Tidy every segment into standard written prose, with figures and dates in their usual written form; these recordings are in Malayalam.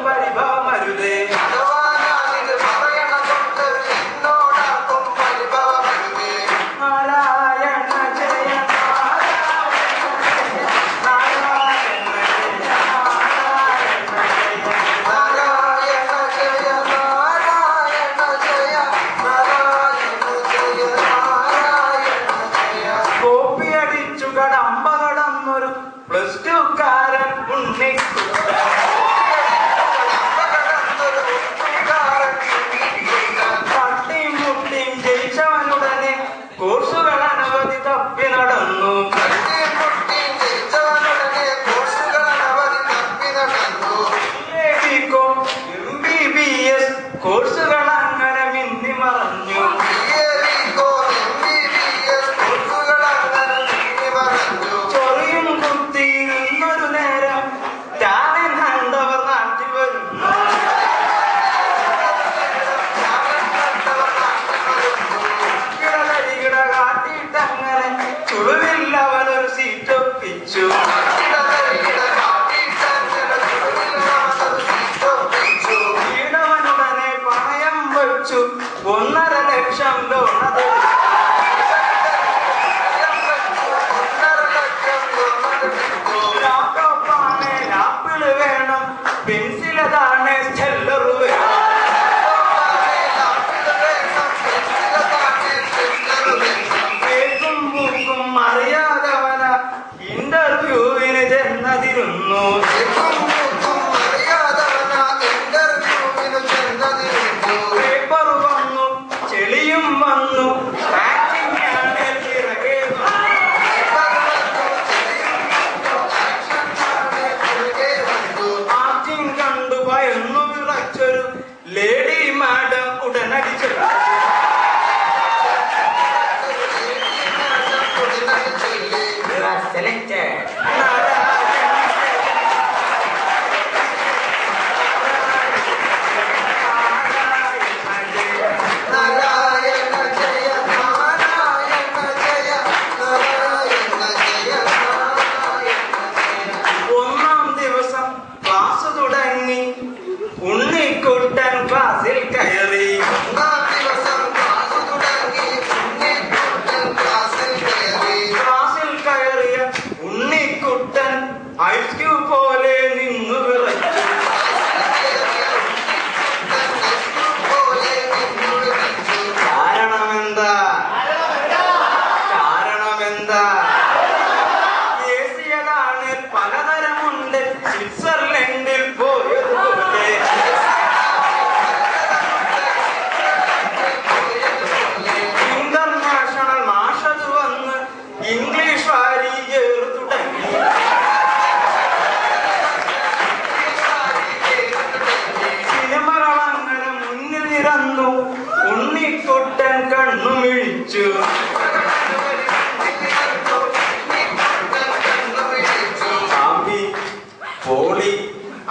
പരിഭവമരുതേ.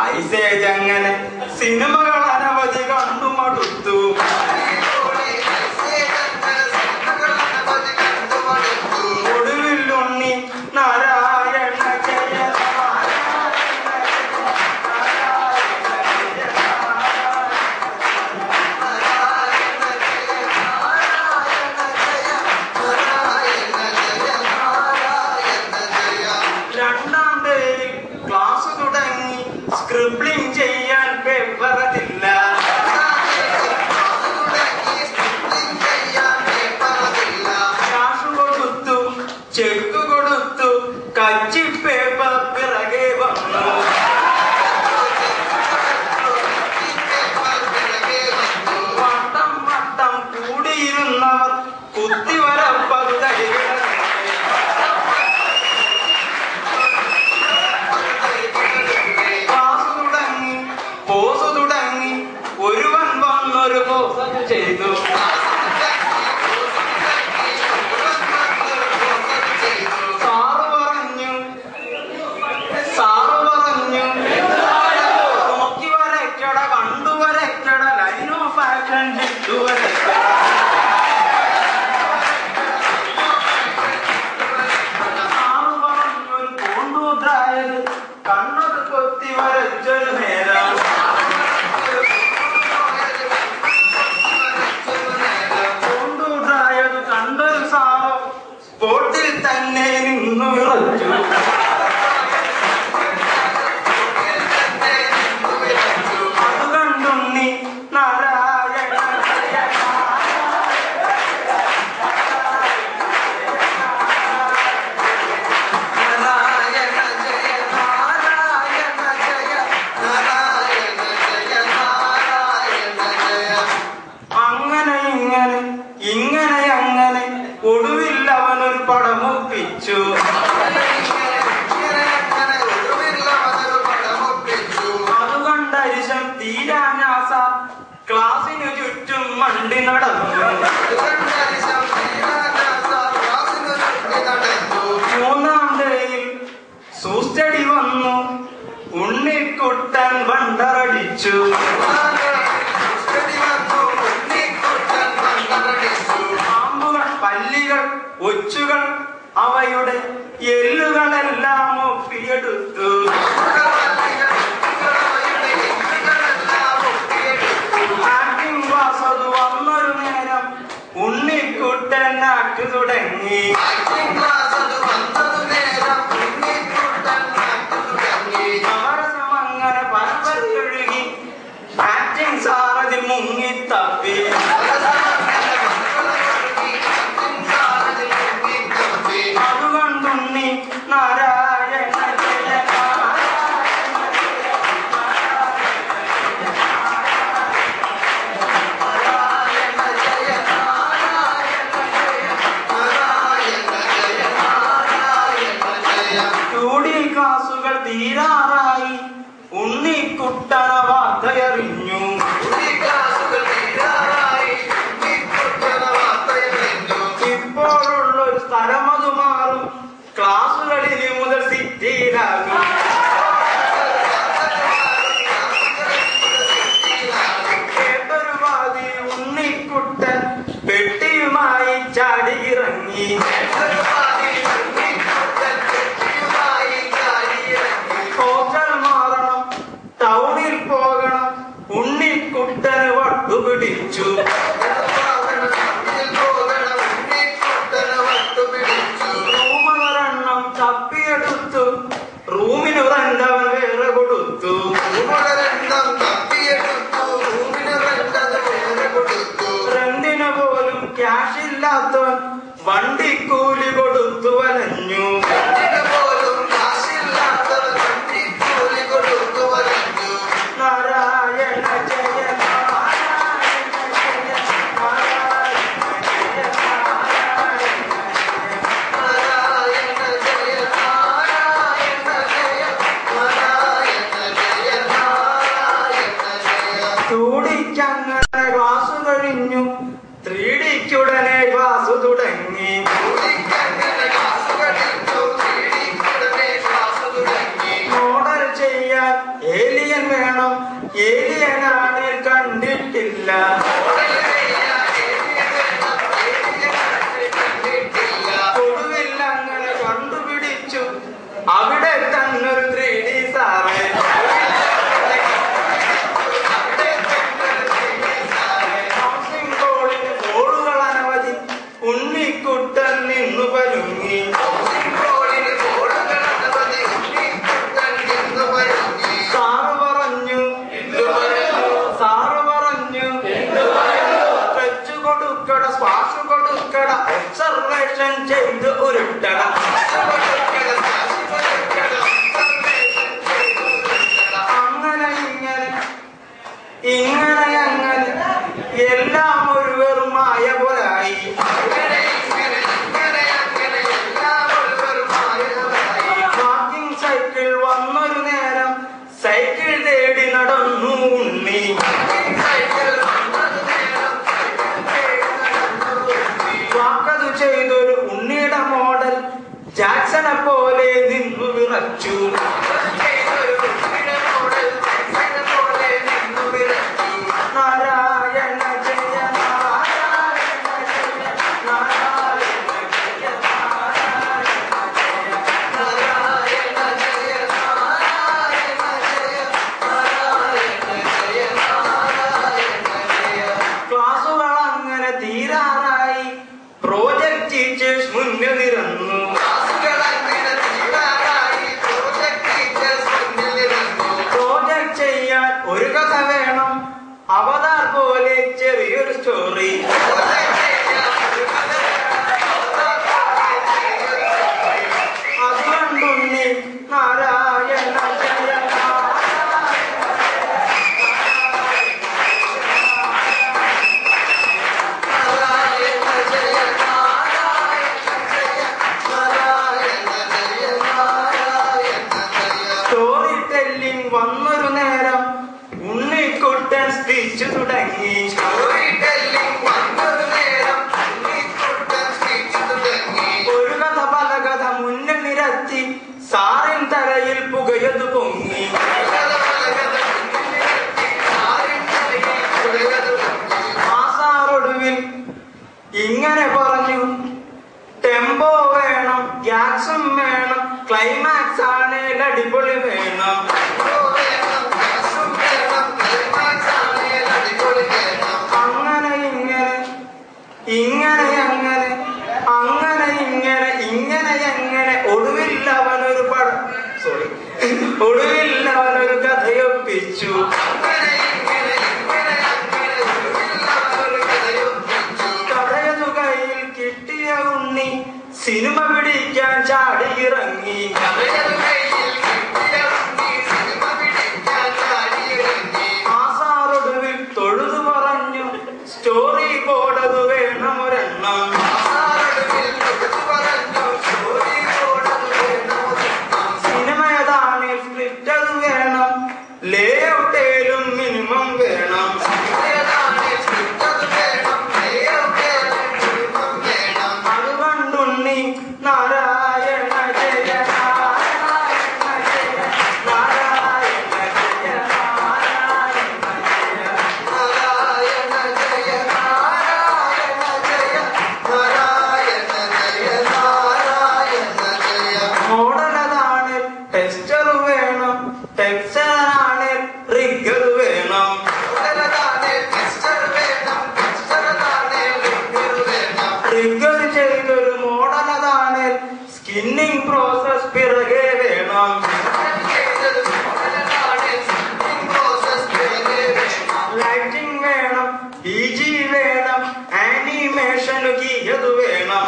ഐസേജങ്ങനെ സിനിമകൾ അനവധി കണ്ടുമടുത്തു. ഒടുവിൽ ഉണ്ണി നാരായണ ജയ രണ്ടാം പേരിൽ ക്ലാസ് തുടങ്ങി. സ്ക്രിബ്ലിംഗ് ചെയ്യാൻ പേപ്പറതില്ല. ക്യാഷ് കൊടുത്തു, ചെക്ക് കൊടുത്തു, കച്ചി പേപ്പർ പിറകെ വന്നു. വട്ടം വട്ടം കൂടിയിരുന്നവർ കുത്തിവരപ്പത് തരികൾ. ഒരുവൻ വന്നൊരു പോസ് ചെയ്തു. സാറ് പറഞ്ഞു നോക്കി വരയ്ക്കട, കണ്ടു വരയ്ക്കട, ലൈൻ ഓഫ് ആക്ഷൻ ഇട്ടു വരയ്ക്കട. സാറ് പറഞ്ഞൊരു പൂണ്ടൂത്രായത് കണ്ണത് കൊത്തി വരച്ചൊരു നേരം. ക്ലാസിനു ചുറ്റും മണ്ടി നടന്നു. 3-ാം ഡേയിൽ സൂസ്റ്റഡി വന്നു. ഉണ്ണിക്കുട്ടൻ വണ്ടറടിച്ചു. പാമ്പുകൾ, പല്ലികൾ, ഒച്ചുകൾ അവയുടെ എല്ലുകളെല്ലാം ഒപ്പിയെടുത്തു. ആക്ടിംഗ് ക്ലാസ് അത് വന്നൊരു നേരം ഉണ്ണിക്കുട്ടൻ ആക്ട് തുടങ്ങി. നവരസമങ്ങനെ പരമ്പരയൊഴുകി. ആക്ടിംഗ് സാറതിൽ മുങ്ങിത്തപ്പി. അതുകൊണ്ടുണ്ണി നാരായണ ജയ ക്ലാസുകൾ തീരാറായി. ഉണ്ണിക്കുട്ടന വാർത്തയറിഞ്ഞു. ഇപ്പോഴുള്ളൊരു സ്ഥലമതു മാറും. ക്ലാസുകളിൽ മുതൽ സിറ്റിയിലാകും. കേട്ടൊരു വാതി ഉണ്ണിക്കുട്ടൻ പെട്ടിയുമായി ചാടിയിറങ്ങി. ഹോട്ടൽ മാറണം, ടൗണിൽ പോകണം. ഉണ്ണിക്കുട്ടന് വട്ടുപിടിച്ചു. റൂമൊരെണ്ണം തപ്പിയെടുത്തു. റൂമിന് റെന്തവൻ വേറെ കൊടുത്തു. റെന്റിന് പോലും ക്യാഷ് ഇല്ലാത്തവൻ വണ്ടിക്കൂലി കൊടുത്തു വലഞ്ഞു. നാരായണ ജയ നാരായണ ജയ നാരായണ ജയ ടൂടിക്കങ്ങനെ ക്ലാസ് കഴിഞ്ഞു. 3Dക്കുടനെ ക്ലാസ് തുടങ്ങി. മോഡൽ ചെയ്യാൻ ഏലിയൻ വേണം. ഏലിയനാണ് കണ്ടിട്ടില്ല. ഒടുവിൽ അങ്ങനെ കണ്ടുപിടിച്ചു. അവിടെ തന്നൊരു 3D സാറേ. ഹൗസിംഗ് ബോർഡിന് ബോർഡുകൾ അനവധി. ഉണ്ണിക്കുട്ടൻ നിന്നു പരുങ്ങി. സാറ് പറഞ്ഞു വെച്ചു കൊടുക്കട, സ്പാഷ് കൊടുക്കട, ഒബ്സർവേഷൻ ചെയ്ത് ഉരുട്ടട. അങ്ങനെ അങ്ങനെ എല്ലാം ഒരു വെറുമായ പോലായി. വാക്കിംഗ് സൈക്കിൾ വന്നൊരു നേരം സൈക്കിൾ തേടി നടന്നു ഉണ്ണി. വാക്കതു ചെയ്തൊരു ഉണ്ണിയുടെ മോഡൽ ജാക്സനെ പോലെ നിന്നു വിറച്ചു. നാരായണ ജയ നാരായണ ജയ നാരായണ ജയ നാരായണ ജയ ക്ലാസുകൾ അങ്ങനെ തീരാറായി. പ്രോജക്ട് ടീച്ചേഴ്സ് മുന്നിൽ നിരന്നു. പ്രോജക്ട് ചെയ്യാൻ ഒരു കഥ വേണം. അവതാർ പോലെ ചെറിയൊരു സ്റ്റോറി. അതുകൊണ്ടുണ്ണി നാരായണ ജയ സ്റ്റോറി ടെല്ലിംഗ് വന്നൊരു നേരം ഉണ്ണിക്കുട്ടൻ സ്പീച്ച് തുടങ്ങി. കത്തി സാറിൻ തലയിൽ പുകയതു പൊങ്ങി. ആ സാറൊടുവിൽ ഇങ്ങനെ പറഞ്ഞു, ടെമ്പോ വേണം, ഗ്യാക്സും വേണം, ക്ലൈമാക്സ് ആണേൽ അടിപൊളി വേണം. അങ്ങനെ ഇങ്ങനെ ഇങ്ങനെ അങ്ങനെ അങ്ങനെ ഇങ്ങനെ ഇങ്ങനെ എങ്ങനെ ഒടുവിൽ അവനൊരു ഒടുവിൽ അവനൊരു കഥയൊപ്പിച്ചു. കഥയതു കയ്യിൽ കിട്ടിയ ഉണ്ണി സിനിമ പിടിക്കാൻ ചാടിയിറങ്ങി. ആ സാറൊടുവിൽ തൊഴുതു പറഞ്ഞു, സ്റ്റോറി ബോർഡത് വേണം ഒരെണ്ണം. സിനിമയതാണിൽ സ്ക്രിപ്റ്റ് അത് വേണം, ലേഔട്ടേലും മിനിമം വേണം. അതുകൊണ്ടുണ്ണി നാരായണ ജയ നാരായണ ജയ നാരായണ ജയ മോഡലതാണ് ടെസ്റ്റർ വേണം, ടെക്സ്റ്ററാണ് റിഗർ വേണം. റിഗർ ചെയ്തൊരു മോഡലതാണ് സ്കിന്നിങ് പ്രോസസ് പിറകെ വേണം. ലൈറ്റിംഗ് വേണം, DG വേണം, ആനിമേഷൻ കീയത് വേണം.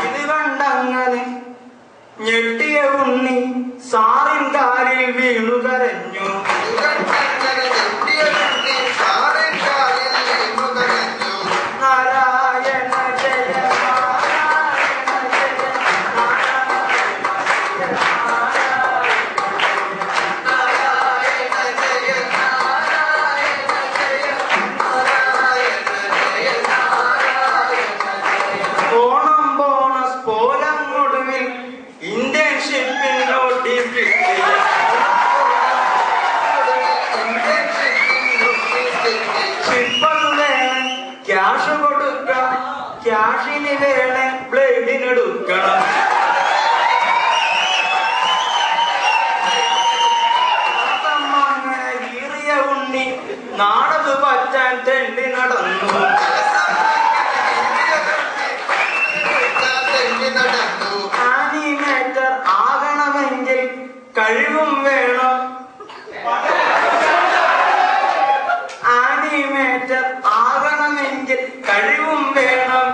ഇത് കണ്ടങ്ങനെ ഞെട്ടിയ ഉണ്ണി സാറിൻ കാലിൽ വീണു കരഞ്ഞു. നാരായണ ജയ നാരായണ ജയ ഓണം ബോണസ് പോലങ്ങൊടുവിൽ ഇന്റേൺഷിപ്പിൽ നോട്ടിഫിക്കേഷൻ. ഷിപ്പത് വേണം, ക്യാഷ് കൊടുക്കണം, ക്യാഷിന് വേണം ബ്ലേഡിനെടുക്കണം. അങ്ങനെ കീറിയ ഉണ്ണി നാടത് പറ്റാൻ തെണ്ടി നടന്നു. ആനിമേറ്റർ ആകണമെങ്കിൽ കഴിവും വേണം. ആനിമേറ്റർ ആകണമെങ്കിൽ കഴിവും വേണം.